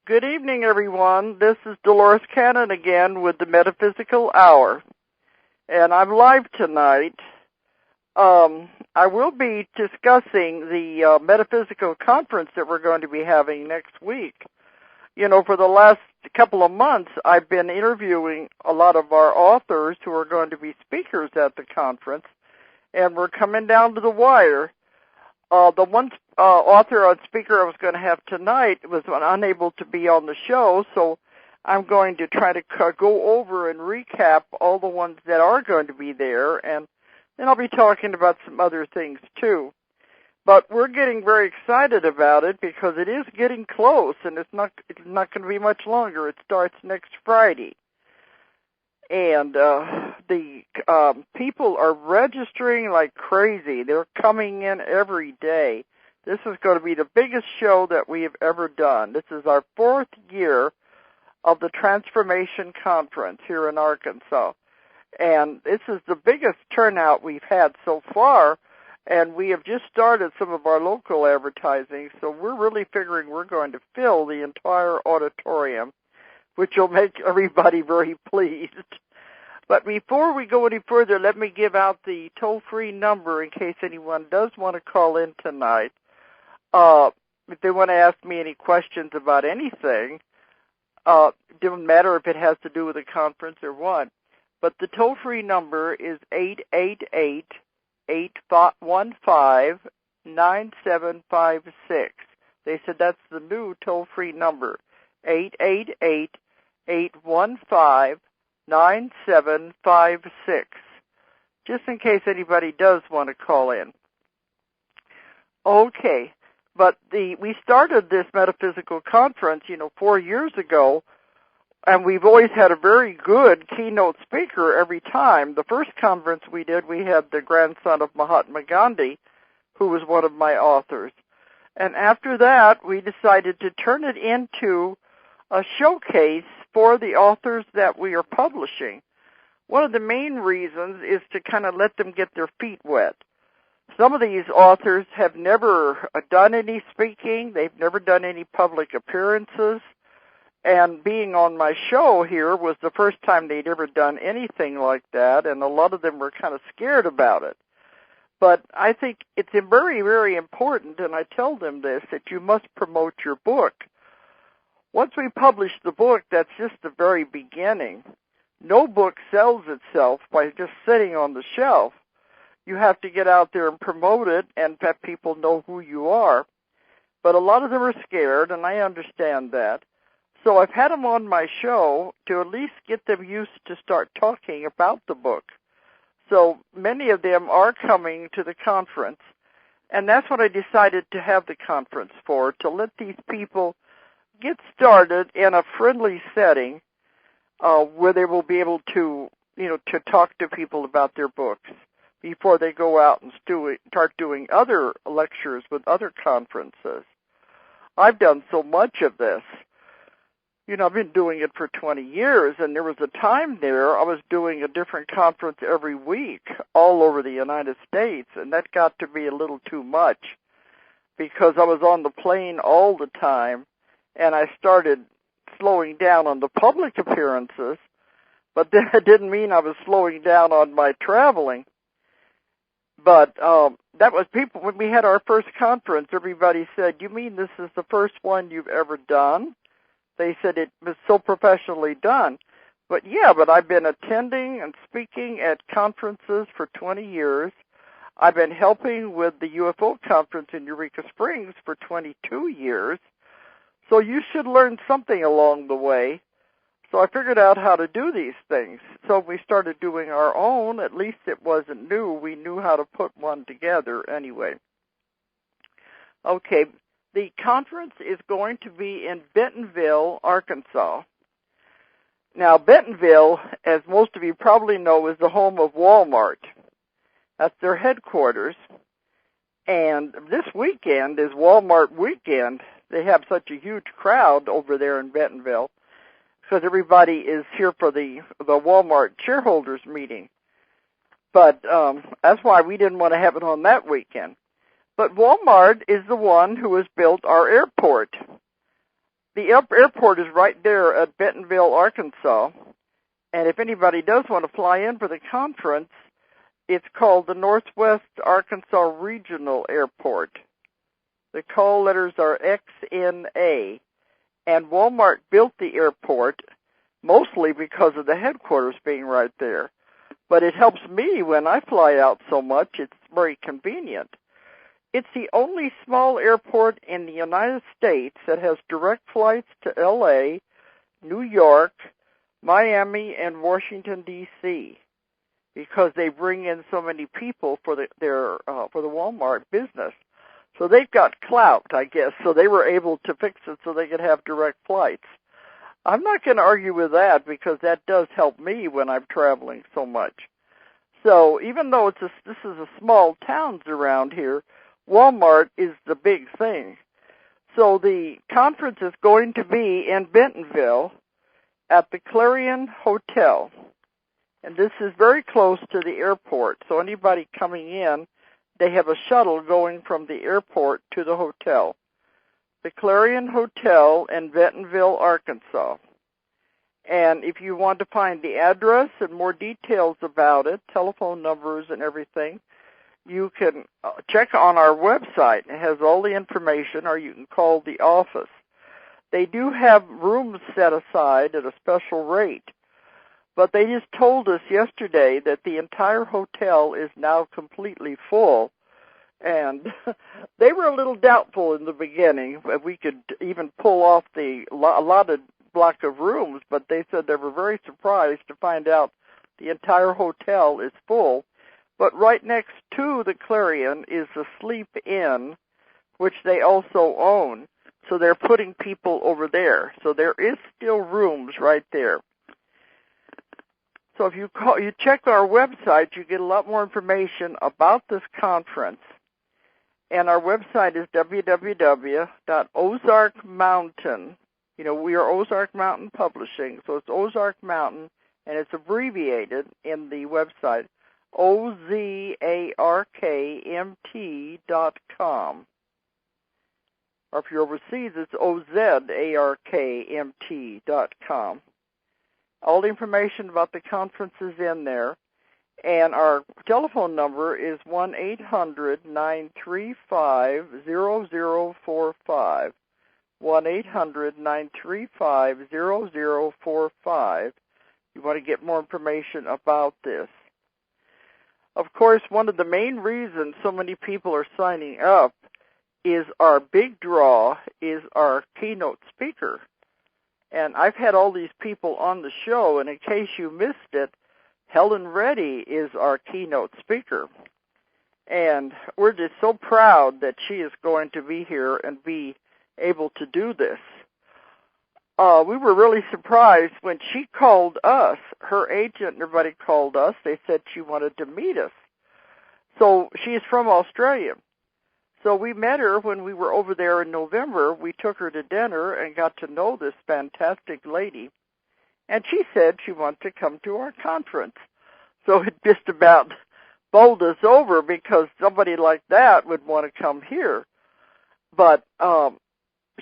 Good evening, everyone. This is Dolores Cannon again with the Metaphysical Hour, and I'm live tonight. I will be discussing the Metaphysical Conference that we're going to be having next week. You know, for the last couple of months, I've been interviewing a lot of our authors who are going to be speakers at the conference, and we're coming down to the wire. The one author and speaker I was going to have tonight was unable to be on the show, so I'm going to try to go over and recap all the ones that are going to be there, and then I'll be talking about some other things too. But we're getting very excited about it because it is getting close, and it's not going to be much longer. It starts next Friday. And the people are registering like crazy. They're coming in every day. This is going to be the biggest show that we have ever done. This is our 4th year of the Transformation Conference here in Arkansas. And this is the biggest turnout we've had so far, and we have just started some of our local advertising, so we're really figuring we're going to fill the entire auditorium, which will make everybody very pleased. But before we go any further, let me give out the toll-free number in case anyone does want to call in tonight. If they want to ask me any questions about anything, it doesn't matter if it has to do with the conference or what. But the toll-free number is 888-815-9756. They said that's the new toll-free number, 888-815-9756, just in case anybody does want to call in. Okay, but we started this metaphysical conference, 4 years ago, and we've always had a very good keynote speaker every time. The first conference we did, we had the grandson of Mahatma Gandhi, who was one of my authors. And after that, we decided to turn it into a showcase for the authors that we are publishing. One of the main reasons is to kind of let them get their feet wet. Some of these authors have never done any speaking. They've never done any public appearances. And being on my show here was the first time they'd ever done anything like that, and a lot of them were kind of scared about it. But I think it's very, very important, and I tell them this, that you must promote your book. Once we publish the book, that's just the very beginning. No book sells itself by just sitting on the shelf. You have to get out there and promote it and let people know who you are. But a lot of them are scared, and I understand that. So I've had them on my show to at least get them used to start talking about the book. So many of them are coming to the conference, and that's what I decided to have the conference for, to let these people get started in a friendly setting where they will be able to, to talk to people about their books before they go out and start doing other lectures with other conferences. I've done so much of this. I've been doing it for 20 years, and there was a time there I was doing a different conference every week all over the United States, and that got to be a little too much because I was on the plane all the time, and I started slowing down on the public appearances, but that didn't mean I was slowing down on my traveling. But that was people, when we had our first conference, everybody said, "You mean this is the first one you've ever done?" They said it was so professionally done. But I've been attending and speaking at conferences for 20 years. I've been helping with the UFO conference in Eureka Springs for 22 years. So you should learn something along the way. So I figured out how to do these things. So we started doing our own. At least it wasn't new. We knew how to put one together anyway. Okay. The conference is going to be in Bentonville, Arkansas. Now, Bentonville, as most of you probably know, is the home of Walmart. That's their headquarters. And this weekend is Walmart weekend. They have such a huge crowd over there in Bentonville because everybody is here for the Walmart shareholders meeting. But that's why we didn't want to have it on that weekend. But Walmart is the one who has built our airport. the airport is right there at Bentonville, Arkansas. And if anybody does want to fly in for the conference, it's called the Northwest Arkansas Regional Airport. The call letters are XNA. And Walmart built the airport mostly because of the headquarters being right there. But it helps me when I fly out so much. It's very convenient. It's the only small airport in the United States that has direct flights to L.A., New York, Miami, and Washington, D.C., because they bring in so many people for the Walmart business. So they've got clout, I guess, so they were able to fix it so they could have direct flights. I'm not going to argue with that because that does help me when I'm traveling so much. So even though this is a small towns around here, Walmart is the big thing. So the conference is going to be in Bentonville at the Clarion Hotel. And this is very close to the airport. So anybody coming in, they have a shuttle going from the airport to the hotel. The Clarion Hotel in Bentonville, Arkansas. And if you want to find the address and more details about it, telephone numbers and everything, you can check on our website. It has all the information, or you can call the office. They do have rooms set aside at a special rate, but they just told us yesterday that the entire hotel is now completely full, and they were a little doubtful in the beginning if we could even pull off the allotted block of rooms, but they said they were very surprised to find out the entire hotel is full. But right next to the Clarion is the Sleep Inn, which they also own. So they're putting people over there. So there is still rooms right there. So if you check our website, you get a lot more information about this conference. And our website is www.ozarkmountain. You know, we are Ozark Mountain Publishing, so it's Ozark Mountain, and it's abbreviated in the website, OZARKMT.com. Or if you're overseas, it's OZARKMT.com. All the information about the conference is in there. And our telephone number is 1-800-935-0045. 1-800-935-0045. You want to get more information about this. Of course, one of the main reasons so many people are signing up is our big draw is our keynote speaker. And I've had all these people on the show, and in case you missed it, Helen Reddy is our keynote speaker. And we're just so proud that she is going to be here and be able to do this. We were really surprised when she called us. Her agent and everybody called us. They said she wanted to meet us. So she's from Australia. So we met her when we were over there in November. We took her to dinner and got to know this fantastic lady. And she said she wanted to come to our conference. So it just about bowled us over because somebody like that would want to come here. But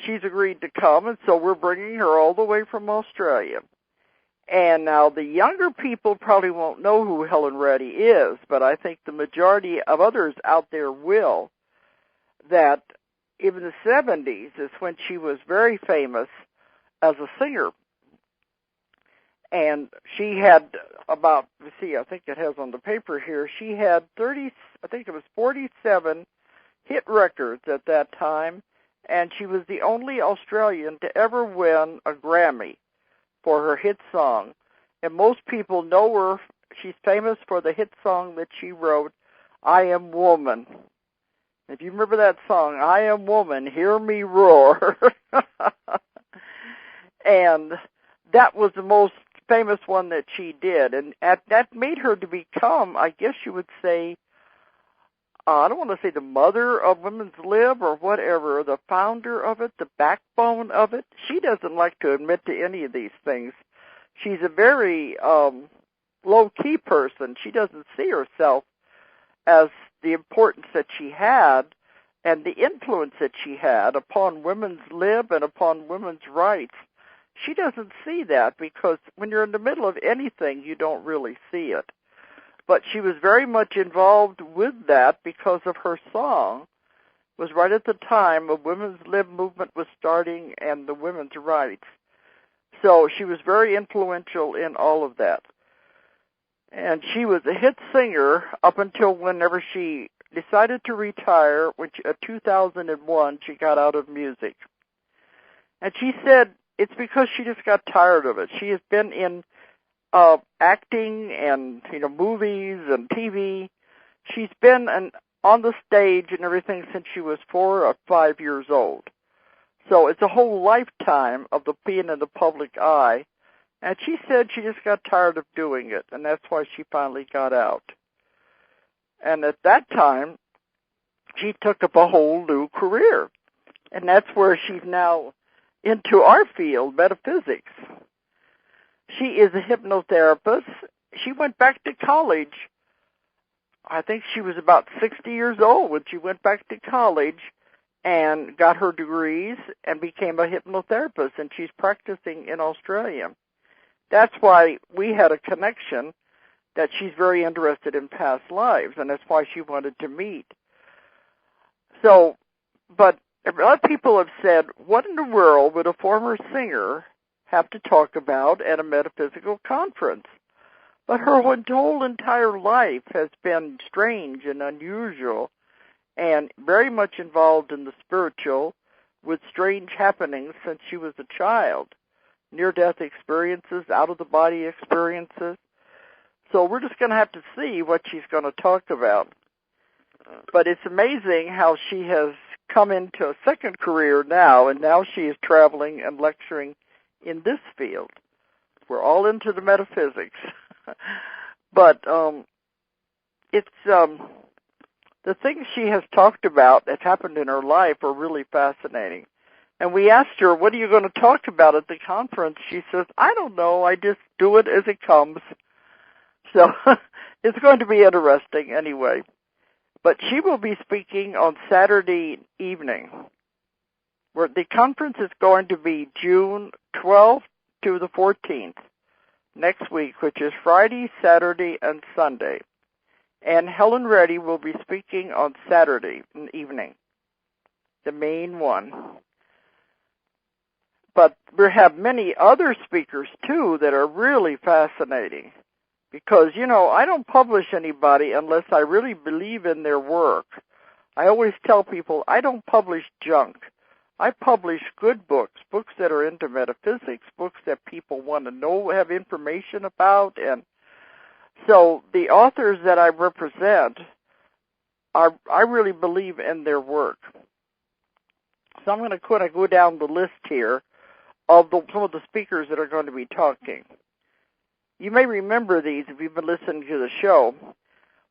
she's agreed to come, and so we're bringing her all the way from Australia. And now the younger people probably won't know who Helen Reddy is, but I think the majority of others out there will, that in the 70s is when she was very famous as a singer. And she had about, let's see, I think it has on the paper here, she had 47 hit records at that time, and she was the only Australian to ever win a Grammy for her hit song. And most people know her, she's famous for the hit song that she wrote, I Am Woman. If you remember that song, I Am Woman, Hear Me Roar. And that was the most famous one that she did. And that made her to become, I guess you would say, I don't want to say the mother of women's lib or whatever, the founder of it, the backbone of it. She doesn't like to admit to any of these things. She's a very low-key person. She doesn't see herself as the importance that she had and the influence that she had upon women's lib and upon women's rights. She doesn't see that because when you're in the middle of anything, you don't really see it. But she was very much involved with that because of her song. It was right at the time a women's lib movement was starting and the women's rights. So she was very influential in all of that. And she was a hit singer up until whenever she decided to retire, which in 2001 she got out of music. And she said it's because she just got tired of it. She has been in acting and movies and TV. She's been on the stage and everything since she was 4 or 5 years old. So it's a whole lifetime of the being in the public eye. And she said she just got tired of doing it, and that's why she finally got out. And at that time, she took up a whole new career. And that's where she's now into our field, metaphysics. She is a hypnotherapist. She went back to college. I think she was about 60 years old when she went back to college and got her degrees and became a hypnotherapist, and she's practicing in Australia. That's why we had a connection, that she's very interested in past lives, and that's why she wanted to meet. So, but a lot of people have said, what in the world would a former singer have to talk about at a metaphysical conference? But her whole entire life has been strange and unusual and very much involved in the spiritual with strange happenings since she was a child. Near-death experiences, out-of-the-body experiences. So we're just going to have to see what she's going to talk about. But it's amazing how she has come into a second career now, and now she is traveling and lecturing in this field. We're all into the metaphysics. But it's the things she has talked about that happened in her life are really fascinating. And we asked her, what are you going to talk about at the conference? She says, I don't know. I just do it as it comes. So it's going to be interesting anyway. But she will be speaking on Saturday evening. Where the conference is going to be June 12th to the 14th next week, which is Friday, Saturday, and Sunday. And Helen Reddy will be speaking on Saturday evening, the main one. But we have many other speakers, too, that are really fascinating. Because, I don't publish anybody unless I really believe in their work. I always tell people I don't publish junk. I publish good books, books that are into metaphysics, books that people want to know, have information about. And so the authors that I represent, I really believe in their work. So I'm going to kind of go down the list here of some of the speakers that are going to be talking. You may remember these if you've been listening to the show.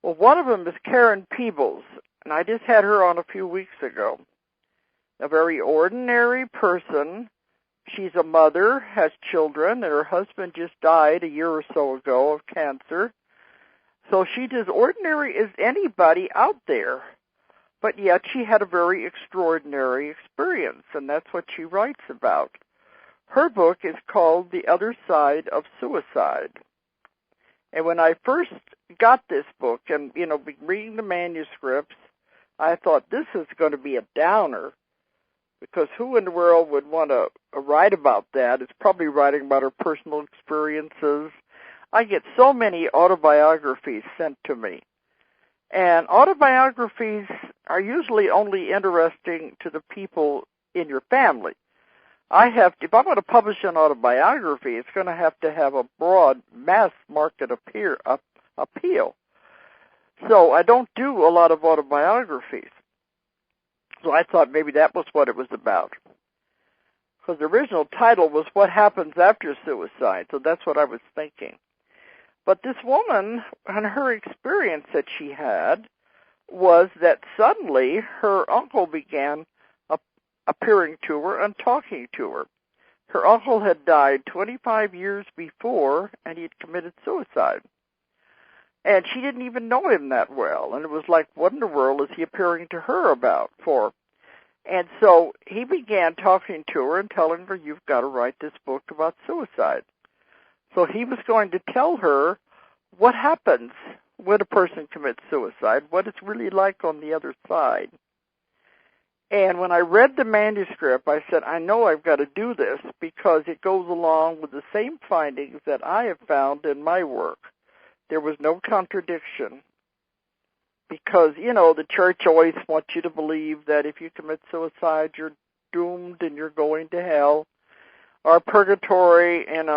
Well, one of them is Karen Peebles, and I just had her on a few weeks ago. A very ordinary person. She's a mother, has children, and her husband just died a year or so ago of cancer. So she's as ordinary as anybody out there. But yet she had a very extraordinary experience, and that's what she writes about. Her book is called The Other Side of Suicide. And when I first got this book and, reading the manuscripts, I thought this is going to be a downer, because who in the world would want to write about that? It's probably writing about her personal experiences. I get so many autobiographies sent to me. And autobiographies are usually only interesting to the people in your family. If I'm going to publish an autobiography, it's going to have a broad mass market appeal. So I don't do a lot of autobiographies. So I thought maybe that was what it was about. Because the original title was What Happens After Suicide, so that's what I was thinking. But this woman, and her experience that she had, was that suddenly her uncle began appearing to her and talking to her. Her uncle had died 25 years before, and he had committed suicide. And she didn't even know him that well. And it was like, what in the world is he appearing to her for? And so he began talking to her and telling her, you've got to write this book about suicide. So he was going to tell her what happens when a person commits suicide, what it's really like on the other side. And when I read the manuscript, I said, I know I've got to do this because it goes along with the same findings that I have found in my work. There was no contradiction because, the church always wants you to believe that if you commit suicide, you're doomed and you're going to hell or purgatory, and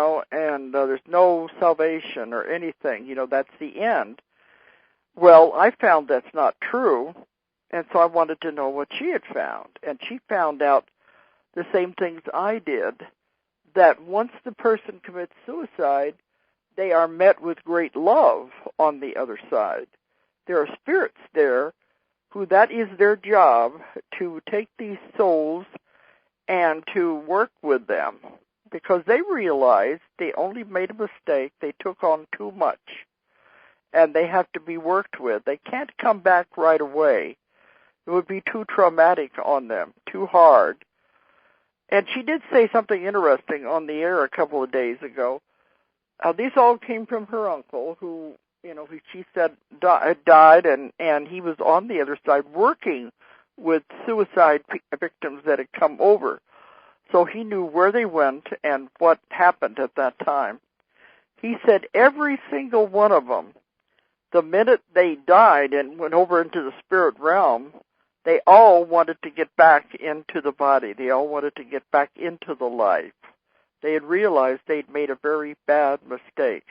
there's no salvation or anything. That's the end. Well, I found that's not true, and so I wanted to know what she had found. And she found out the same things I did, that once the person commits suicide, they are met with great love on the other side. There are spirits there who that is their job, to take these souls and to work with them, because they realize they only made a mistake, they took on too much, and they have to be worked with. They can't come back right away. It would be too traumatic on them, too hard. And she did say something interesting on the air a couple of days ago. These all came from her uncle, who she said died, and he was on the other side working with suicide victims that had come over. So he knew where they went and what happened at that time. He said every single one of them, the minute they died and went over into the spirit realm, they all wanted to get back into the body. They all wanted to get back into the life. They had realized they'd made a very bad mistake.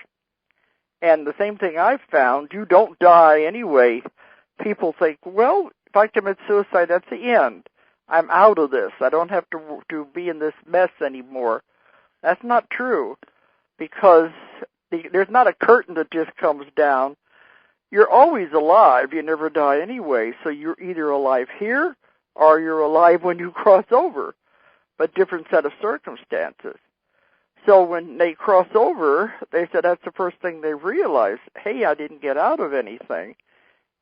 And the same thing I've found, you don't die anyway. People think, well, if I commit suicide, that's the end. I'm out of this. I don't have to be in this mess anymore. That's not true, because there's not a curtain that just comes down. You're always alive. You never die anyway. So you're either alive here or you're alive when you cross over, but different set of circumstances. So when they cross over, they said that's the first thing they realized. Hey, I didn't get out of anything.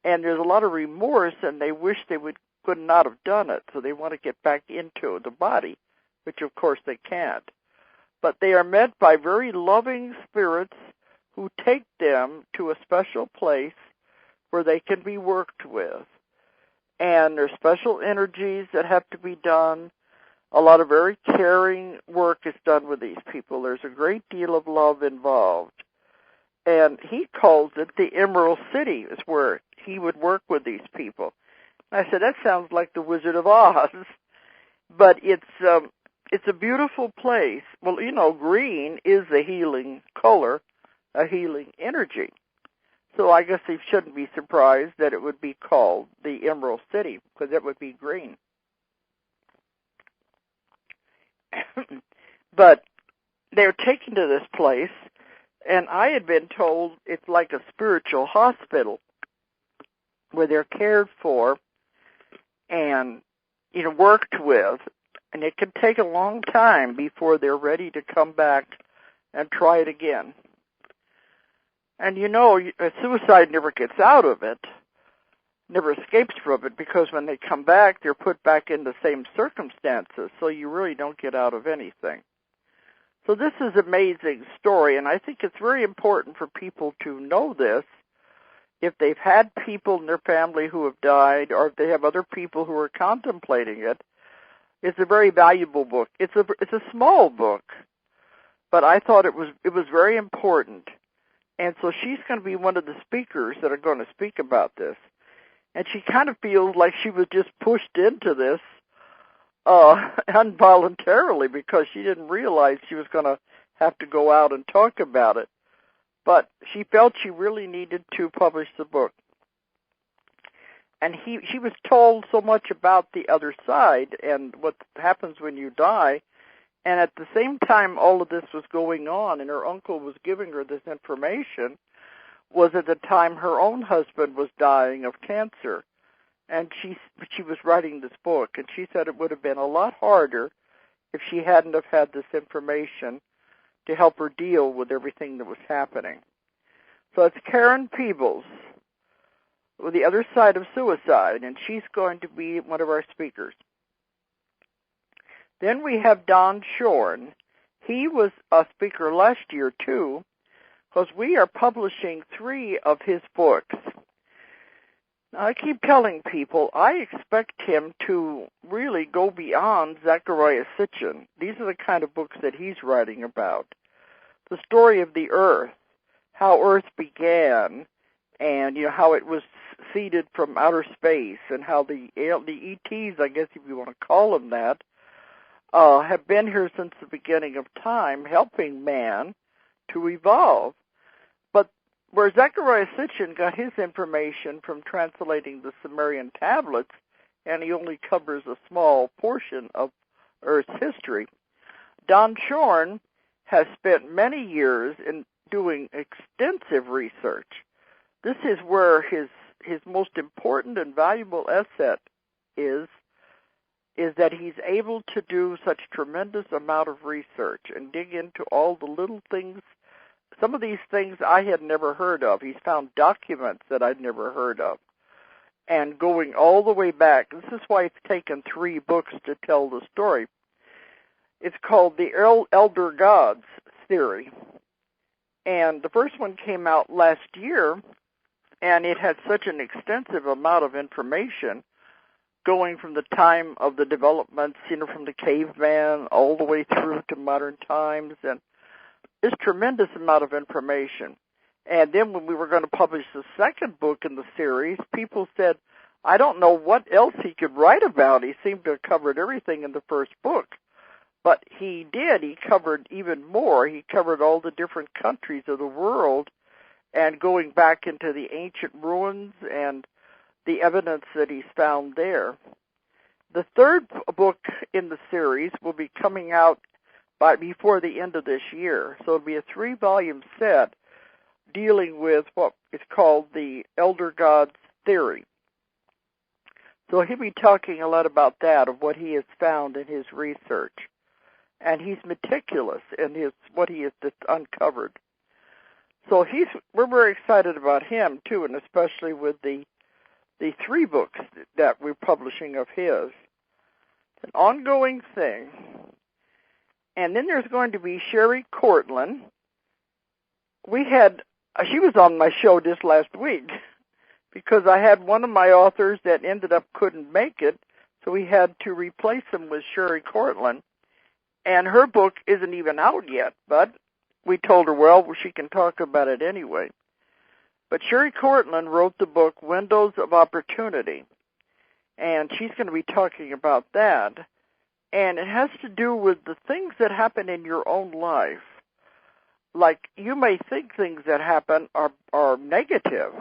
And there's a lot of remorse, and they wish they could not have done it. So they want to get back into the body, which of course they can't. But they are met by very loving spirits who take them to a special place where they can be worked with. And there's special energies that have to be done. A lot of very caring work is done with these people. There's a great deal of love involved. And he calls it the Emerald City, is where he would work with these people. I said, that sounds like the Wizard of Oz. But it's a beautiful place. Well, green is a healing color, a healing energy. So I guess they shouldn't be surprised that it would be called the Emerald City, because it would be green. But they're taken to this place, and I had been told it's like a spiritual hospital where they're cared for and, worked with, and it can take a long time before they're ready to come back and try it again. And suicide never gets out of it, never escapes from it, because when they come back, they're put back in the same circumstances, so you really don't get out of anything. So this is an amazing story, and I think it's very important for people to know this. If they've had people in their family who have died, or if they have other people who are contemplating it, it's a very valuable book. It's a small book, but I thought it was very important. And so she's going to be one of the speakers that are going to speak about this. And she kind of feels like she was just pushed into this involuntarily, because she didn't realize she was going to have to go out and talk about it. But she felt she really needed to publish the book. And she was told so much about the other side and what happens when you die. And at the same time all of this was going on, and her uncle was giving her this information, was at the time her own husband was dying of cancer. And she was writing this book, and she said it would have been a lot harder if she hadn't have had this information to help her deal with everything that was happening. So it's Karen Peebles with The Other Side of Suicide, and she's going to be one of our speakers. Then we have Don Shorn. He was a speaker last year, too, because we are publishing 3 of his books. Now, I keep telling people I expect him to really go beyond Zecharia Sitchin. These are the kind of books that he's writing about. The story of the Earth, how Earth began, and how it was seeded from outer space, and how the ETs, I guess if you want to call them that, have been here since the beginning of time, helping man to evolve. But where Zecharia Sitchin got his information from translating the Sumerian tablets, and he only covers a small portion of Earth's history, Don Shorn has spent many years in doing extensive research. This is where his most important and valuable asset is that he's able to do such tremendous amount of research and dig into all the little things. Some of these things I had never heard of. He's found documents that I'd never heard of. And going all the way back, this is why it's taken 3 books to tell the story. It's called The Elder Gods Theory. And the first one came out last year, and it had such an extensive amount of information going from the time of the developments, from the caveman all the way through to modern times, and this tremendous amount of information. And then when we were going to publish the second book in the series, people said, I don't know what else he could write about. He seemed to have covered everything in the first book. But he did. He covered even more. He covered all the different countries of the world and going back into the ancient ruins and the evidence that he's found there. The third book in the series will be coming out before the end of this year. So it'll be a 3-volume set dealing with what is called the Elder Gods Theory. So he'll be talking a lot about that, of what he has found in his research. And he's meticulous in what he has uncovered. So we're very excited about him, too, and especially with the 3 books that we're publishing of his. It's an ongoing thing. And then there's going to be Sherry Cortland. She was on my show just last week because I had one of my authors that ended up couldn't make it, so we had to replace him with Sherry Cortland. And her book isn't even out yet, but we told her, well, she can talk about it anyway. But Sherry Cortland wrote the book Windows of Opportunity, and she's going to be talking about that. And it has to do with the things that happen in your own life. Like, you may think things that happen are negative,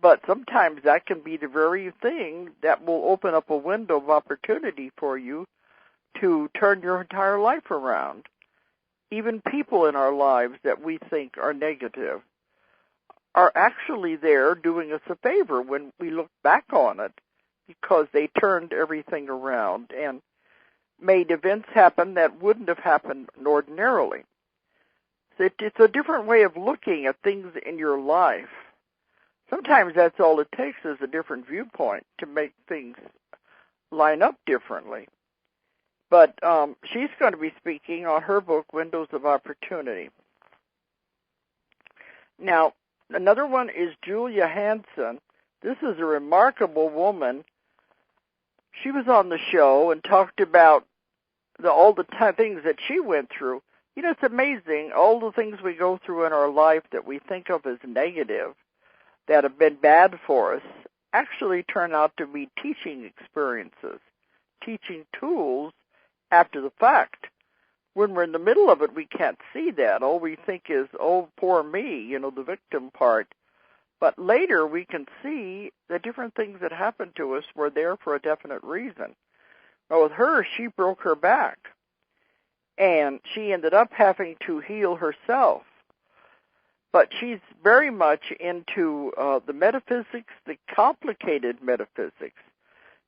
but sometimes that can be the very thing that will open up a window of opportunity for you to turn your entire life around. Even people in our lives that we think are negative are actually there doing us a favor when we look back on it, because they turned everything around and made events happen that wouldn't have happened ordinarily. It's a different way of looking at things in your life. Sometimes that's all it takes, is a different viewpoint to make things line up differently. But she's going to be speaking on her book, Windows of Opportunity. Now, another one is Julia Hansen. This is a remarkable woman. She was on the show and talked about all the things that she went through. It's amazing, all the things we go through in our life that we think of as negative, that have been bad for us, actually turn out to be teaching experiences, teaching tools after the fact. When we're in the middle of it, we can't see that. All we think is, oh, poor me, the victim part. But later we can see the different things that happened to us were there for a definite reason. Well, with her, she broke her back, and she ended up having to heal herself. But she's very much into the metaphysics, the complicated metaphysics,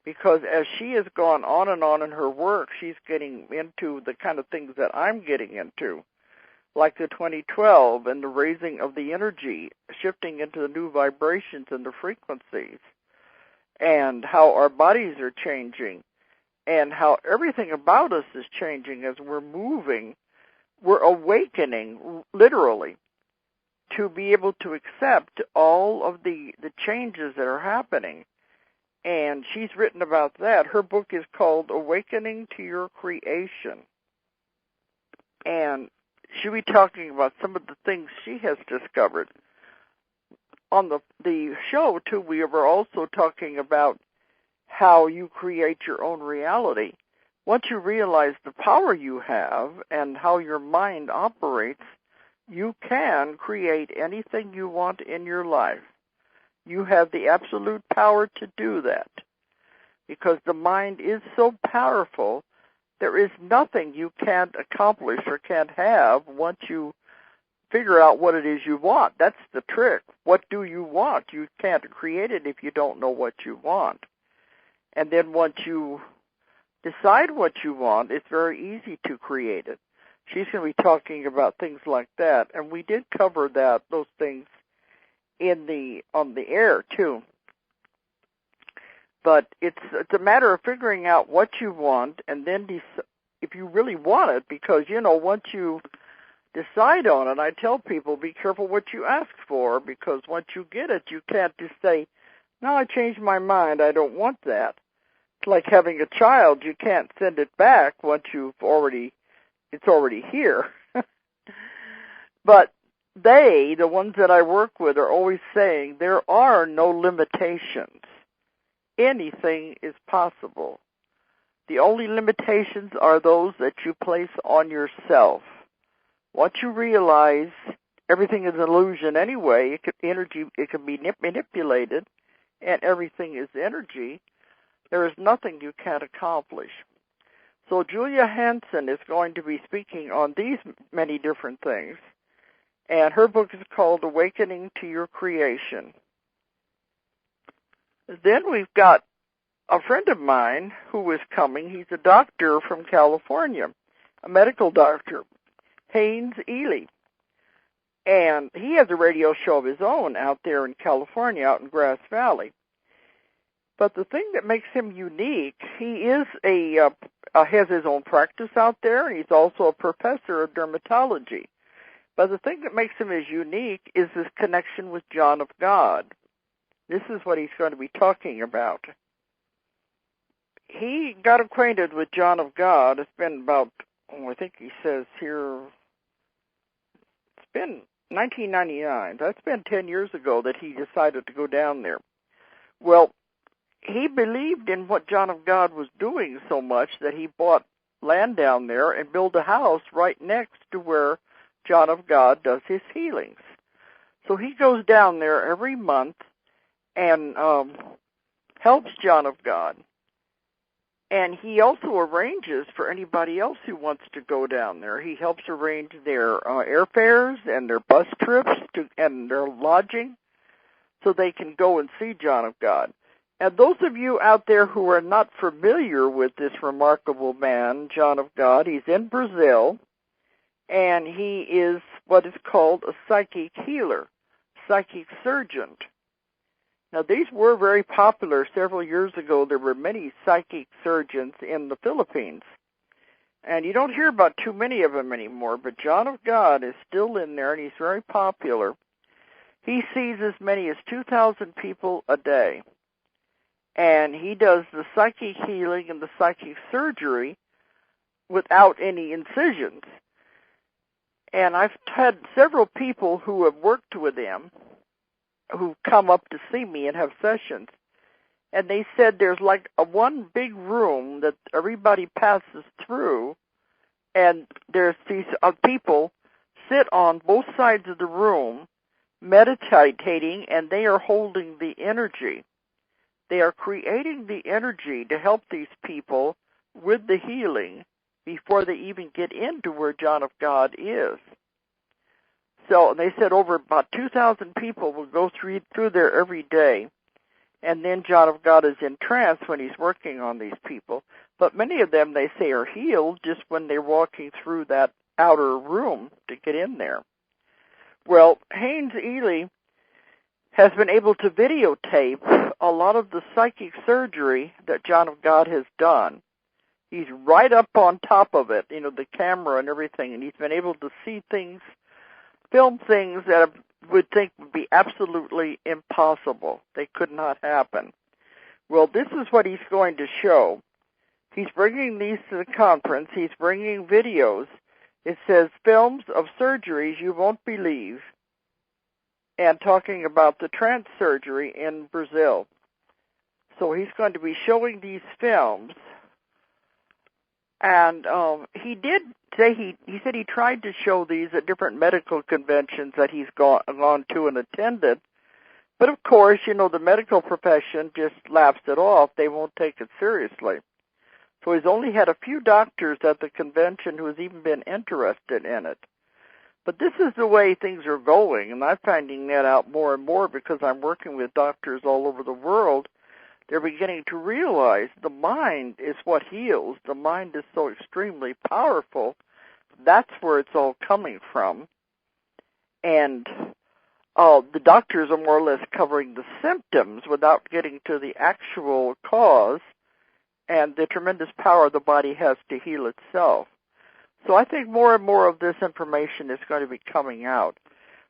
because as she has gone on and on in her work, she's getting into the kind of things that I'm getting into, like the 2012 and the raising of the energy, shifting into the new vibrations and the frequencies, and how our bodies are changing, and how everything about us is changing as we're moving. We're awakening, literally, to be able to accept all of the changes that are happening. And she's written about that. Her book is called Awakening to Your Creation. And she'll be talking about some of the things she has discovered. On the show, too, we were also talking about how you create your own reality. Once you realize the power you have and how your mind operates, you can create anything you want in your life. You have the absolute power to do that, because the mind is so powerful. There is nothing you can't accomplish or can't have once you figure out what it is you want. That's the trick. What do you want? You can't create it if you don't know what you want. And then once you decide what you want, it's very easy to create it. She's going to be talking about things like that, and we did cover those things on the air too. But it's a matter of figuring out what you want, and then if you really want it, because once you decide on it, I tell people, be careful what you ask for, because once you get it, you can't just say, no, I changed my mind, I don't want that. It's like having a child. You can't send it back once it's already here. But the ones that I work with, are always saying there are no limitations. Anything is possible. The only limitations are those that you place on yourself. Once you realize everything is an illusion anyway, it can be manipulated, and everything is energy, there is nothing you can't accomplish. So Julia Hansen is going to be speaking on these many different things, and her book is called Awakening to Your Creation. Then we've got a friend of mine who is coming. He's a doctor from California, a medical doctor, Haynes Ely. And he has a radio show of his own out there in California, out in Grass Valley. But the thing that makes him unique, he is has his own practice out there, and he's also a professor of dermatology. But the thing that makes him as unique is his connection with John of God. This is what he's going to be talking about. He got acquainted with John of God. It's been about, I think he says here, it's been 1999. That's been 10 years ago that he decided to go down there. Well, he believed in what John of God was doing so much that he bought land down there and built a house right next to where John of God does his healings. So he goes down there every month and helps John of God. And he also arranges for anybody else who wants to go down there. He helps arrange their airfares and their bus trips and their lodging so they can go and see John of God. And those of you out there who are not familiar with this remarkable man, John of God, he's in Brazil, and he is what is called a psychic healer, psychic surgeon. Now, these were very popular several years ago. There were many psychic surgeons in the Philippines. And you don't hear about too many of them anymore, but John of God is still in there, and he's very popular. He sees as many as 2,000 people a day. And he does the psychic healing and the psychic surgery without any incisions. And I've had several people who have worked with him who come up to see me and have sessions, and they said there's like one big room that everybody passes through, and there's these people sit on both sides of the room meditating, and they are holding the energy. They are creating the energy to help these people with the healing before they even get into where John of God is. So they said over about 2,000 people will go through there every day, and then John of God is in trance when he's working on these people. But many of them, they say, are healed just when they're walking through that outer room to get in there. Well, Haynes Ely has been able to videotape a lot of the psychic surgery that John of God has done. He's right up on top of it, the camera and everything, and he's been able to see things, film things that I would think would be absolutely impossible. They could not happen. Well, this is what he's going to show. He's bringing these to the conference. He's bringing videos. It says, films of surgeries you won't believe, and talking about the trance surgery in Brazil. So he's going to be showing these films. And he did say he said he tried to show these at different medical conventions that he's gone to and attended. But of course, the medical profession just laughs it off. They won't take it seriously. So he's only had a few doctors at the convention who has even been interested in it. But this is the way things are going, and I'm finding that out more and more because I'm working with doctors all over the world. They're beginning to realize the mind is what heals. The mind is so extremely powerful. That's where it's all coming from. And the doctors are more or less covering the symptoms without getting to the actual cause and the tremendous power the body has to heal itself. So I think more and more of this information is going to be coming out.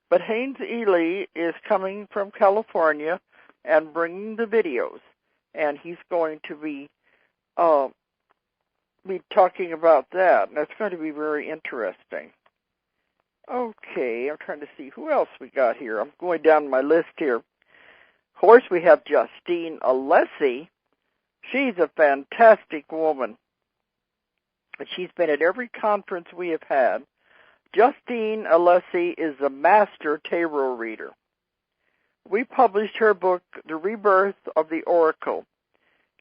But Haynes Ely is coming from California and bringing the videos. And he's going to be talking about that. And that's going to be very interesting. Okay, I'm trying to see who else we got here. I'm going down my list here. Of course, we have Justine Alessi. She's a fantastic woman. She's been at every conference we have had. Justine Alessi is a master tarot reader. We published her book, The Rebirth of the Oracle.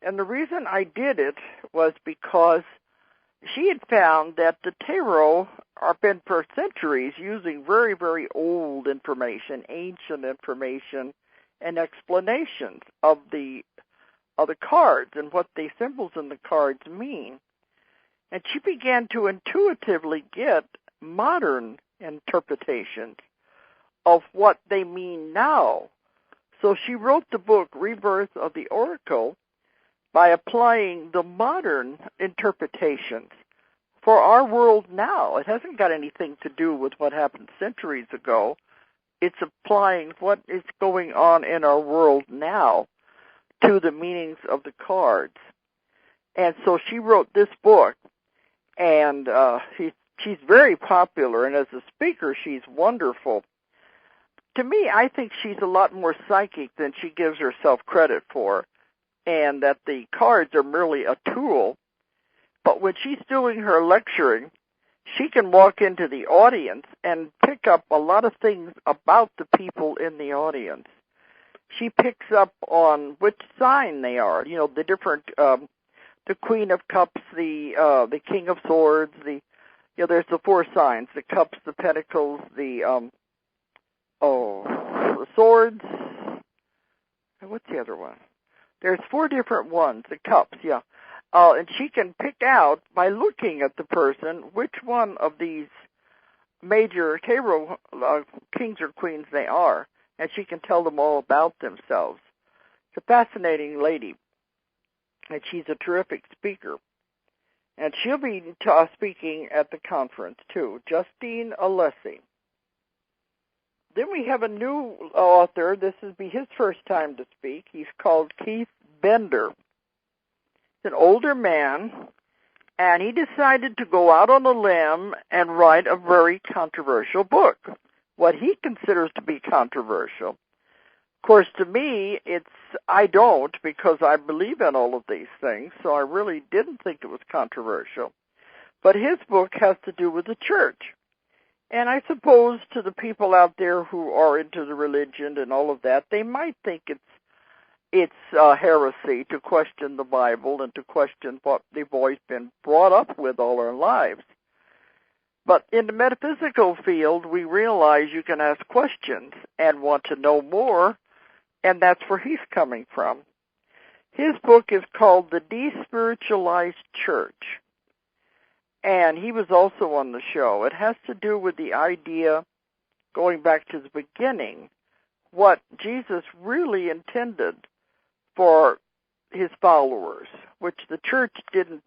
And the reason I did it was because she had found that the tarot have been for centuries using very, very old information, ancient information, and explanations of the cards and what the symbols in the cards mean. And she began to intuitively get modern interpretations of what they mean now. So she wrote the book, Rebirth of the Oracle, by applying the modern interpretations for our world now. It hasn't got anything to do with what happened centuries ago. It's applying what is going on in our world now to the meanings of the cards. And so she wrote this book, and she's very popular, and as a speaker, she's wonderful. To me, I think she's a lot more psychic than she gives herself credit for, and that the cards are merely a tool. But when she's doing her lecturing, she can walk into the audience and pick up a lot of things about the people in the audience. She picks up on which sign they are, the different, the Queen of Cups, the King of Swords, there's the four signs, the Cups, the Pentacles, the Swords, and what's the other one? There's four different ones, the Cups, yeah. And she can pick out, by looking at the person, which one of these major tarot kings or queens they are, and she can tell them all about themselves. It's a fascinating lady, and she's a terrific speaker. And she'll be speaking at the conference, too, Justine Alessi. Then we have a new author. This will be his first time to speak. He's called Keith Bender. He's an older man, and he decided to go out on a limb and write a very controversial book, what he considers to be controversial. Of course, to me, I don't, because I believe in all of these things, so I really didn't think it was controversial. But his book has to do with the church. And I suppose to the people out there who are into the religion and all of that, they might think it's heresy to question the Bible and to question what they've always been brought up with all our lives. But in the metaphysical field, we realize you can ask questions and want to know more, and that's where he's coming from. His book is called The Despiritualized Church. and he was also on the show. It has to do with the idea, going back to the beginning, what Jesus really intended for his followers, which the church didn't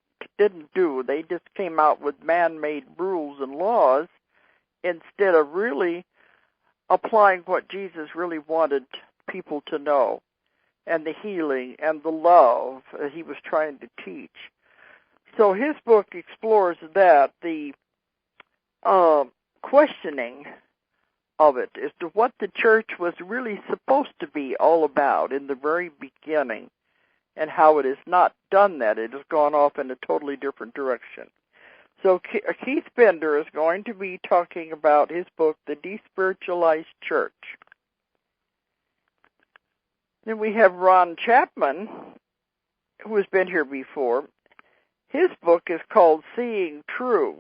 do. They just came out with man-made rules and laws instead of really applying what Jesus really wanted people to know, and the healing and the love that he was trying to teach. So his book explores that, the questioning of it as to what the church was really supposed to be all about in the very beginning, and how it has not done that. It has gone off in a totally different direction. So Keith Bender is going to be talking about his book, The Despiritualized Church. Then we have Ron Chapman, who has been here before. His book is called Seeing True.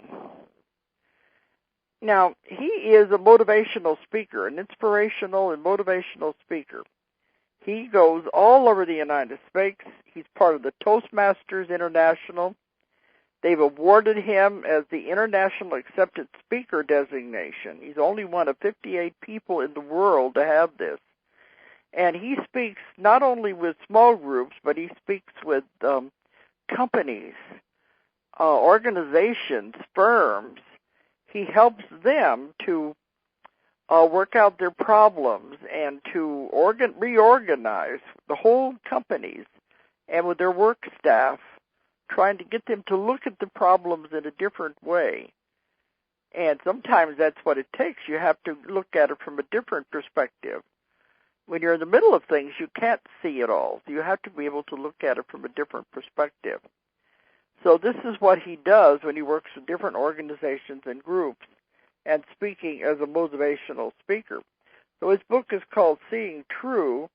Now, he is a motivational speaker, an inspirational and motivational speaker. He goes all over the United States. He's part of the Toastmasters International. They've awarded him as the International Accepted Speaker designation. He's only one of 58 people in the world to have this. And he speaks not only with small groups, but he speaks with companies, organizations, firms. He helps them to work out their problems and to reorganize the whole companies and with their work staff, trying to get them to look at the problems in a different way. And sometimes that's what it takes. You have to look at it from a different perspective. When you're in the middle of things, you can't see it all. You have to be able to look at it from a different perspective. So this is what he does when he works with different organizations and groups and speaking as a motivational speaker. So his book is called Seeing True,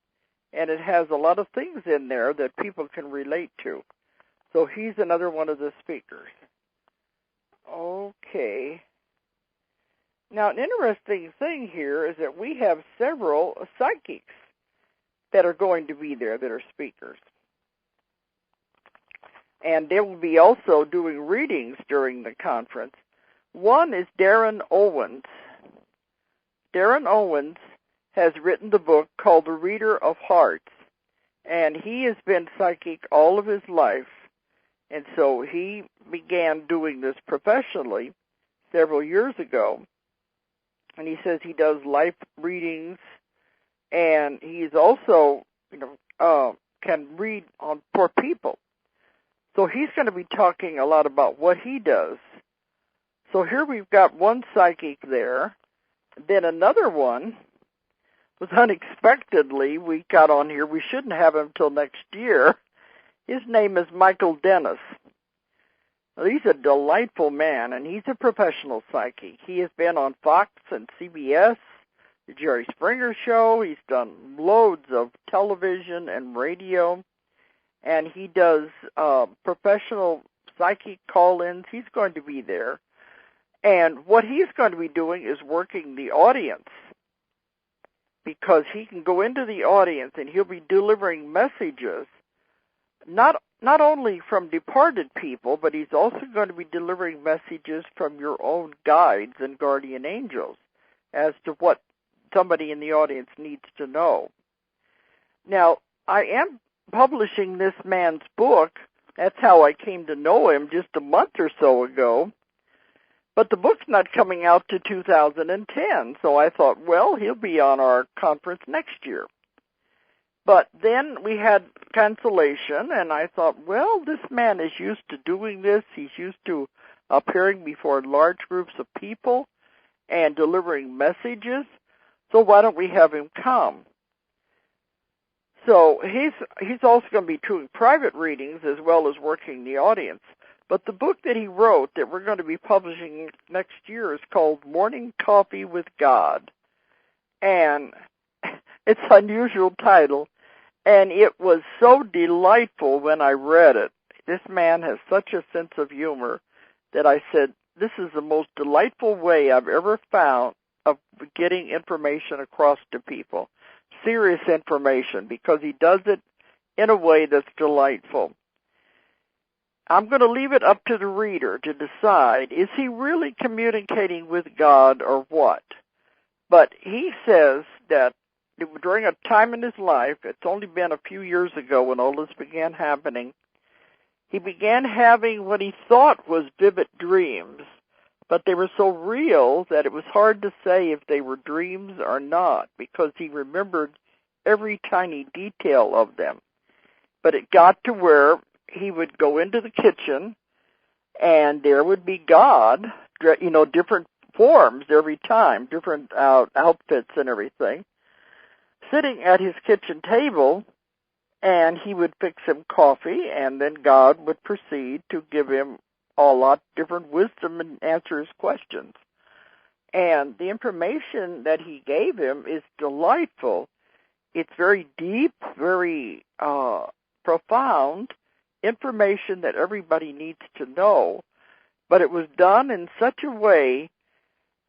and it has a lot of things in there that people can relate to. So he's another one of the speakers. Okay. Now, an interesting thing here is that we have several psychics that are going to be there that are speakers. And they will be also doing readings during the conference. One is Darren Owens. Darren Owens has written the book called The Reader of Hearts, and he has been psychic all of his life. And so he began doing this professionally several years ago. And he says he does life readings, and he's also, can read for people. So he's going to be talking a lot about what he does. So here we've got one psychic there. Then another one was unexpectedly, we got on here. We shouldn't have him till next year. His name is Michael Dennis. Well, he's a delightful man, and he's a professional psychic. He has been on Fox and CBS, the Jerry Springer Show. He's done loads of television and radio, and he does professional psychic call-ins. He's going to be there. And what he's going to be doing is working the audience, because he can go into the audience and he'll be delivering messages, not only from departed people, but he's also going to be delivering messages from your own guides and guardian angels as to what somebody in the audience needs to know. Now, I am publishing this man's book. That's how I came to know him just a month or so ago. But the book's not coming out to 2010, so I thought, well, he'll be on our conference next year. But then we had cancellation, and I thought, well, this man is used to doing this. He's used to appearing before large groups of people and delivering messages, so why don't we have him come? So he's also going to be doing private readings as well as working the audience. But the book that he wrote that we're going to be publishing next year is called Morning Coffee with God. And it's an unusual title, and it was so delightful when I read it. This man has such a sense of humor that I said, this is the most delightful way I've ever found of getting information across to people. Serious information, because he does it in a way that's delightful. I'm going to leave it up to the reader to decide, is he really communicating with God or what? But he says that during a time in his life, it's only been a few years ago when all this began happening, he began having what he thought was vivid dreams, but they were so real that it was hard to say if they were dreams or not, because he remembered every tiny detail of them. But it got to where he would go into the kitchen, and there would be God, different forms every time, different outfits and everything, sitting at his kitchen table, and he would fix him coffee, and then God would proceed to give him a lot different wisdom and answer his questions. And the information that he gave him is delightful. It's very deep, very profound information that everybody needs to know, but it was done in such a way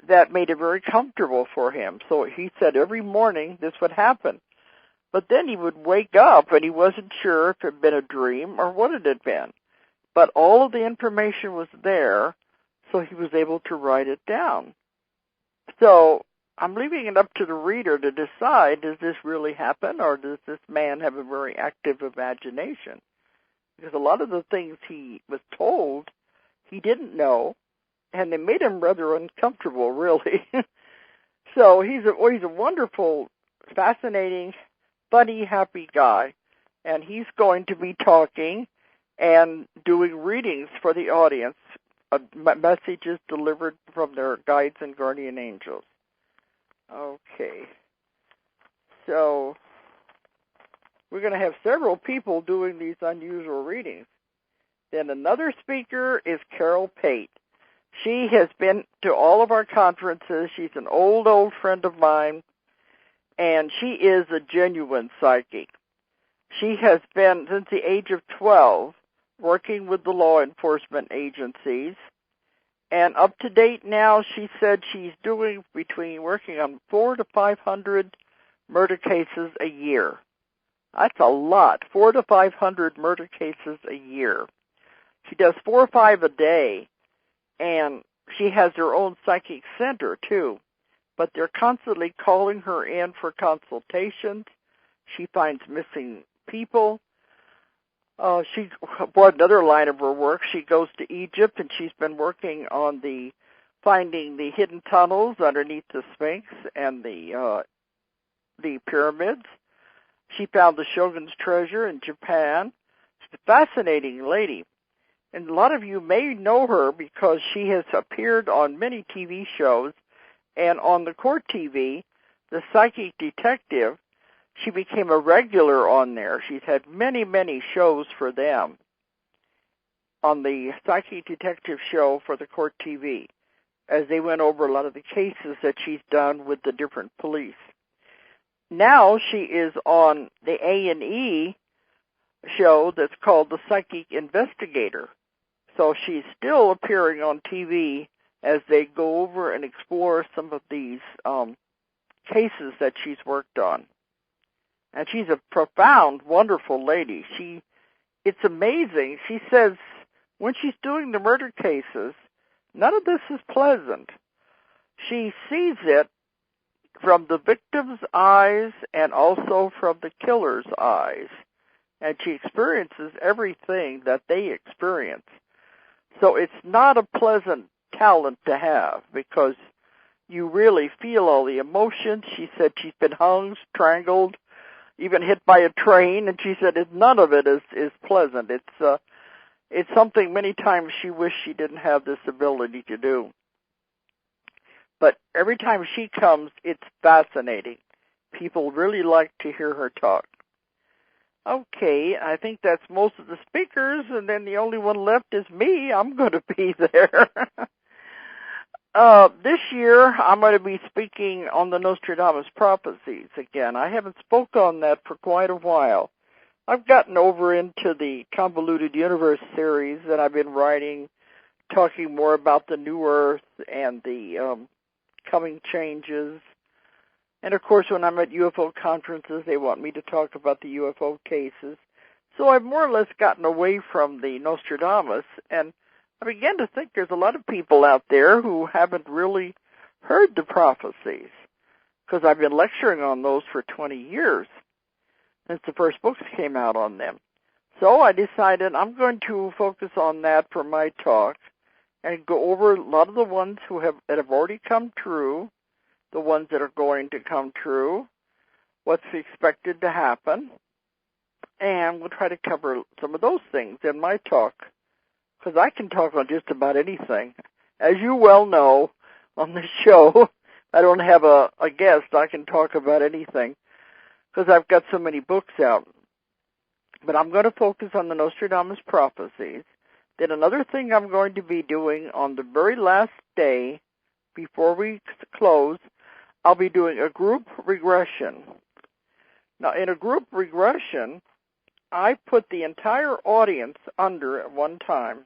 that made it very comfortable for him. So he said every morning this would happen. But then he would wake up and he wasn't sure if it had been a dream or what it had been. But all of the information was there, so he was able to write it down. So I'm leaving it up to the reader to decide, does this really happen, or does this man have a very active imagination? Because a lot of the things he was told, he didn't know, and they made him rather uncomfortable, really. So he's a wonderful, fascinating, funny, happy guy, and he's going to be talking and doing readings for the audience, messages delivered from their guides and guardian angels. Okay. So we're going to have several people doing these unusual readings. Then another speaker is Carol Pate. She has been to all of our conferences. She's an old friend of mine, and she is a genuine psychic. She has been, since the age of 12, working with the law enforcement agencies, and up to date now, she said she's working on 400 to 500 murder cases a year. That's a lot, 400 to 500 murder cases a year. She does 4 or 5 a day, and she has her own psychic center, too. But they're constantly calling her in for consultations. She finds missing people. She brought another line of her work. She goes to Egypt, and she's been working on finding the hidden tunnels underneath the Sphinx and the pyramids. She found the Shogun's treasure in Japan. She's a fascinating lady. And a lot of you may know her because she has appeared on many TV shows, and on the court TV, The Psychic Detective, she became a regular on there. She's had many, many shows for them on the Psychic Detective show for the court TV, as they went over a lot of the cases that she's done with the different police. Now she is on the A&E show that's called The Psychic Investigator. So she's still appearing on TV as they go over and explore some of these cases that she's worked on. And she's a profound, wonderful lady. It's amazing. She says when she's doing the murder cases, none of this is pleasant. She sees it from the victim's eyes and also from the killer's eyes. And she experiences everything that they experience. So it's not a pleasant talent to have because you really feel all the emotions. She said she's been hung, strangled, even hit by a train, and she said none of it is pleasant. It's something many times she wished she didn't have this ability to do. But every time she comes, it's fascinating. People really like to hear her talk. Okay, I think that's most of the speakers, and then the only one left is me. I'm going to be there. This year, I'm going to be speaking on the Nostradamus prophecies again. I haven't spoke on that for quite a while. I've gotten over into the Convoluted Universe series that I've been writing, talking more about the New Earth and the coming changes. And, of course, when I'm at UFO conferences, they want me to talk about the UFO cases. So I've more or less gotten away from the Nostradamus, and I began to think there's a lot of people out there who haven't really heard the prophecies, because I've been lecturing on those for 20 years since the first books came out on them. So I decided I'm going to focus on that for my talk and go over a lot of the ones that have already come true, the ones that are going to come true, what's expected to happen, and we'll try to cover some of those things in my talk, because I can talk on just about anything. As you well know, on this show, I don't have a guest. I can talk about anything, because I've got so many books out. But I'm going to focus on the Nostradamus prophecies. Then another thing I'm going to be doing on the very last day, before we close, I'll be doing a group regression. Now, in a group regression, I put the entire audience under at one time,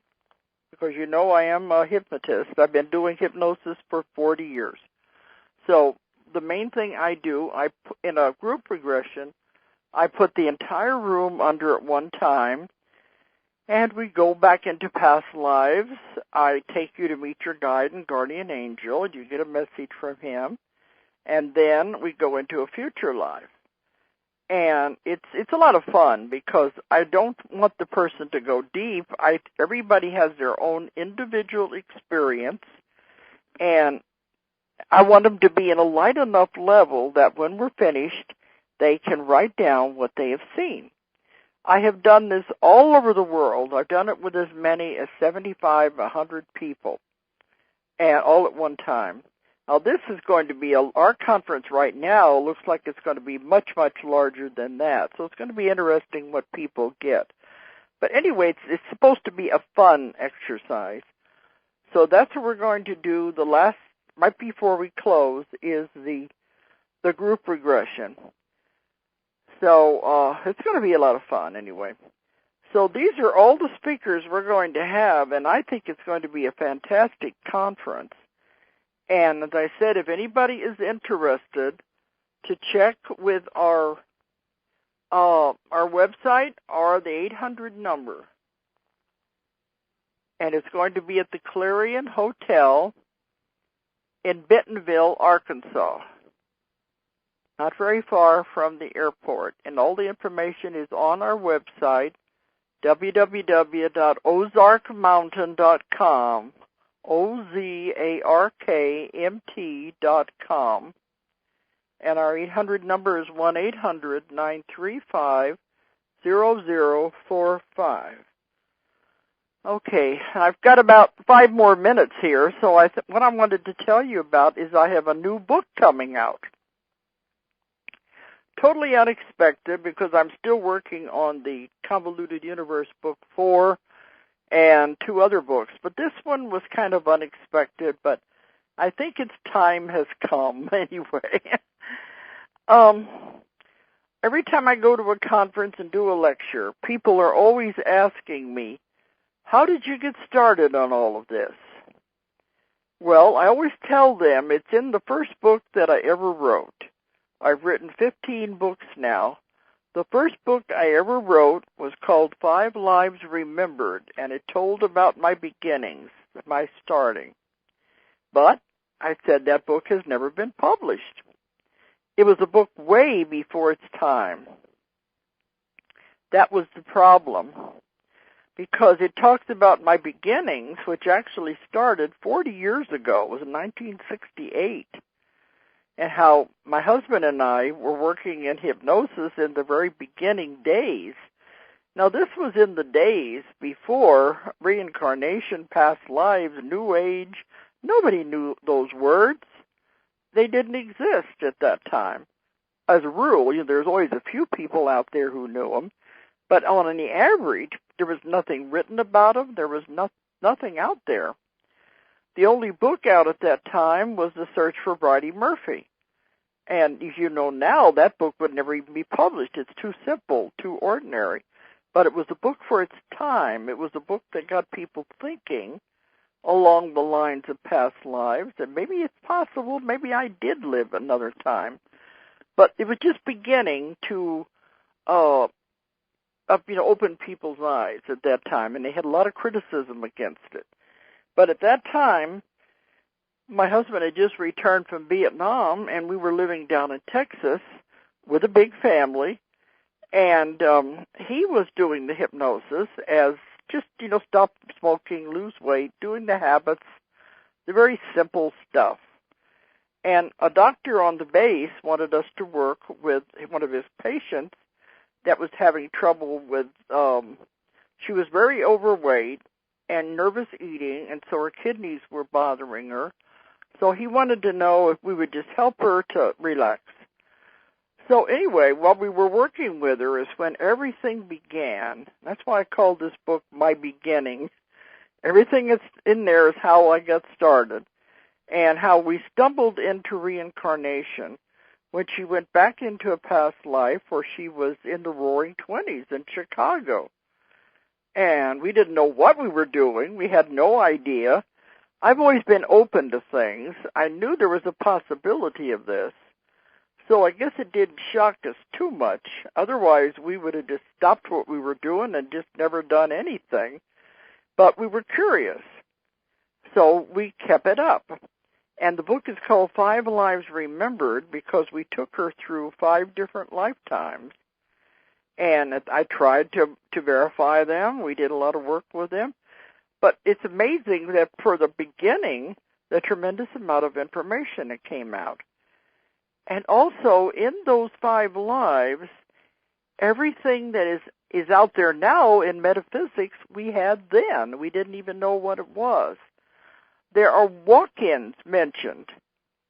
because you know I am a hypnotist. I've been doing hypnosis for 40 years. So the main thing I do, in a group regression, I put the entire room under at one time, and we go back into past lives. I take you to meet your guide and guardian angel. You get a message from him, and then we go into a future life. And it's a lot of fun, because I don't want the person to go deep. Everybody has their own individual experience, and I want them to be in a light enough level that when we're finished, they can write down what they have seen. I have done this all over the world. I've done it with as many as 75, 100 people, and all at one time. Now, this is going to be our conference right now looks like it's going to be much, much larger than that. So it's going to be interesting what people get. But anyway, it's supposed to be a fun exercise. So that's what we're going to do. The last, right before we close, is the group regression. So it's going to be a lot of fun anyway. So these are all the speakers we're going to have, and I think it's going to be a fantastic conference. And as I said, if anybody is interested, to check with our website or the 800 number. And it's going to be at the Clarion Hotel in Bentonville, Arkansas. Not very far from the airport. And all the information is on our website, www.ozarkmountain.com. OZARKMT.com. And our 800 number is 1-800-935-0045. Okay, I've got about 5 more minutes here, so what I wanted to tell you about is I have a new book coming out. Totally unexpected, because I'm still working on the Convoluted Universe Book 4, and 2 other books. But this one was kind of unexpected, but I think its time has come anyway. Every time I go to a conference and do a lecture, people are always asking me, how did you get started on all of this? Well, I always tell them it's in the first book that I ever wrote. I've written 15 books now. The first book I ever wrote was called 5 Lives Remembered, and it told about my beginnings, my starting. But I said that book has never been published. It was a book way before its time. That was the problem, because it talks about my beginnings, which actually started 40 years ago. It was in 1968. And how my husband and I were working in hypnosis in the very beginning days. Now, this was in the days before reincarnation, past lives, New Age. Nobody knew those words. They didn't exist at that time. As a rule, there's always a few people out there who knew them, but on the average, there was nothing written about them. There was nothing out there. The only book out at that time was The Search for Bridie Murphy. And as you know now, that book would never even be published. It's too simple, too ordinary. But it was a book for its time. It was a book that got people thinking along the lines of past lives. And maybe it's possible, maybe I did live another time. But it was just beginning to opened people's eyes at that time, and they had a lot of criticism against it. But at that time, my husband had just returned from Vietnam, and we were living down in Texas with a big family, and he was doing the hypnosis as just, stop smoking, lose weight, doing the habits, the very simple stuff. And a doctor on the base wanted us to work with one of his patients that was having trouble with, she was very overweight and nervous eating, and so her kidneys were bothering her. So he wanted to know if we would just help her to relax. So anyway, while we were working with her is when everything began. That's why I called this book My Beginning. Everything that's in there is how I got started and how we stumbled into reincarnation when she went back into a past life where she was in the Roaring 20s in Chicago. And we didn't know what we were doing. We had no idea. I've always been open to things. I knew there was a possibility of this. So I guess it didn't shock us too much. Otherwise, we would have just stopped what we were doing and just never done anything. But we were curious. So we kept it up. And the book is called 5 Lives Remembered because we took her through 5 different lifetimes. And I tried to verify them. We did a lot of work with them. But it's amazing that for the beginning, the tremendous amount of information that came out. And also, in those 5 lives, everything that is out there now in metaphysics, we had then. We didn't even know what it was. There are walk-ins mentioned,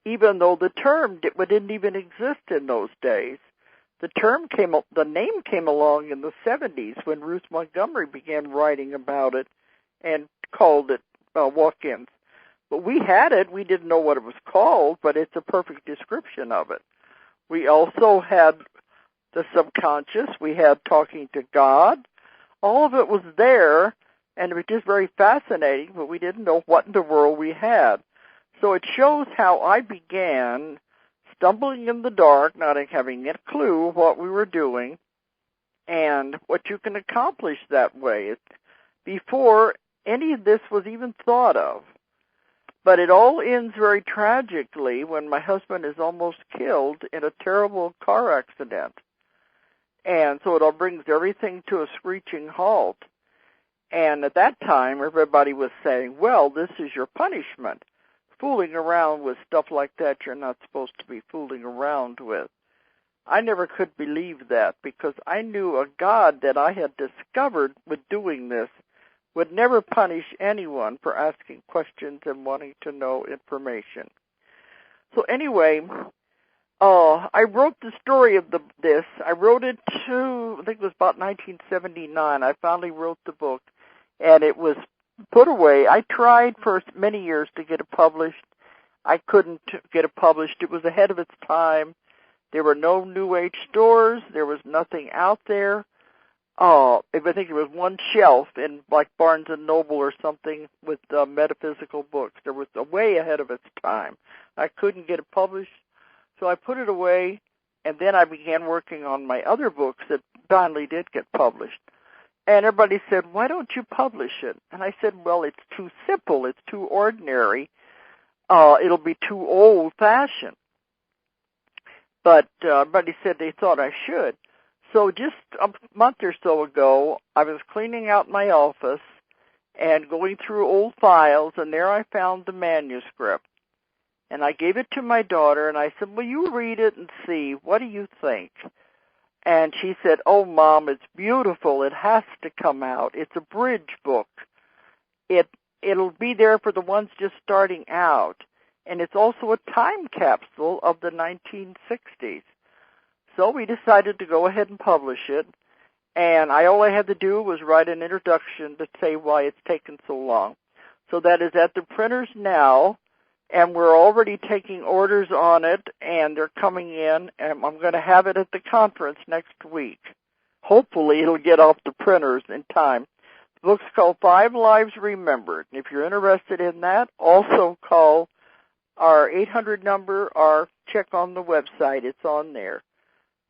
even though the term didn't even exist in those days. The name came along in the 70s when Ruth Montgomery began writing about it and called it walk-ins. But we had it. We didn't know what it was called, but it's a perfect description of it. We also had the subconscious. We had talking to God. All of it was there, and it was just very fascinating, but we didn't know what in the world we had. So it shows how I began stumbling in the dark, not having a clue what we were doing, and what you can accomplish that way before any of this was even thought of. But it all ends very tragically when my husband is almost killed in a terrible car accident. And so it all brings everything to a screeching halt. And at that time, everybody was saying, well, this is your punishment. Fooling around with stuff like that you're not supposed to be fooling around with. I never could believe that because I knew a God that I had discovered with doing this would never punish anyone for asking questions and wanting to know information. So anyway, I wrote the story of this. I wrote it I think it was about 1979. I finally wrote the book, and it was put away. I tried for many years to get it published. I couldn't get it published. It was ahead of its time. There were no New Age stores. There was nothing out there. I think there was one shelf in like Barnes & Noble or something with metaphysical books. There was way ahead of its time. I couldn't get it published, so I put it away, and then I began working on my other books that finally did get published. And everybody said, why don't you publish it? And I said, well, it's too simple. It's too ordinary. It'll be too old-fashioned. But everybody said they thought I should. So just a month or so ago, I was cleaning out my office and going through old files, and there I found the manuscript. And I gave it to my daughter, and I said, well, you read it and see. What do you think? And she said, oh, Mom, it's beautiful. It has to come out. It's a bridge book. It'll be there for the ones just starting out. And it's also a time capsule of the 1960s. So we decided to go ahead and publish it, and all I had to do was write an introduction to say why it's taken so long. So that is at the printers now, and we're already taking orders on it, and they're coming in, and I'm going to have it at the conference next week. Hopefully it'll get off the printers in time. The book's called 5 Lives Remembered. If you're interested in that, also call our 800 number or check on the website. It's on there.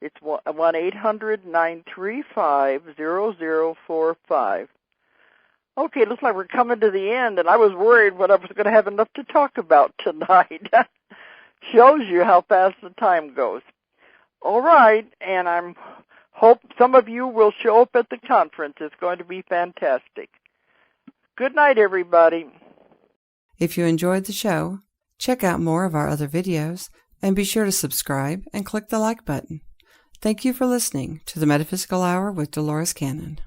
It's 1-800-935-0045. Okay, looks like we're coming to the end, and I was worried what I was going to have enough to talk about tonight. Shows you how fast the time goes. All right, and I hope some of you will show up at the conference. It's going to be fantastic. Good night, everybody. If you enjoyed the show, check out more of our other videos, and be sure to subscribe and click the like button. Thank you for listening to the Metaphysical Hour with Dolores Cannon.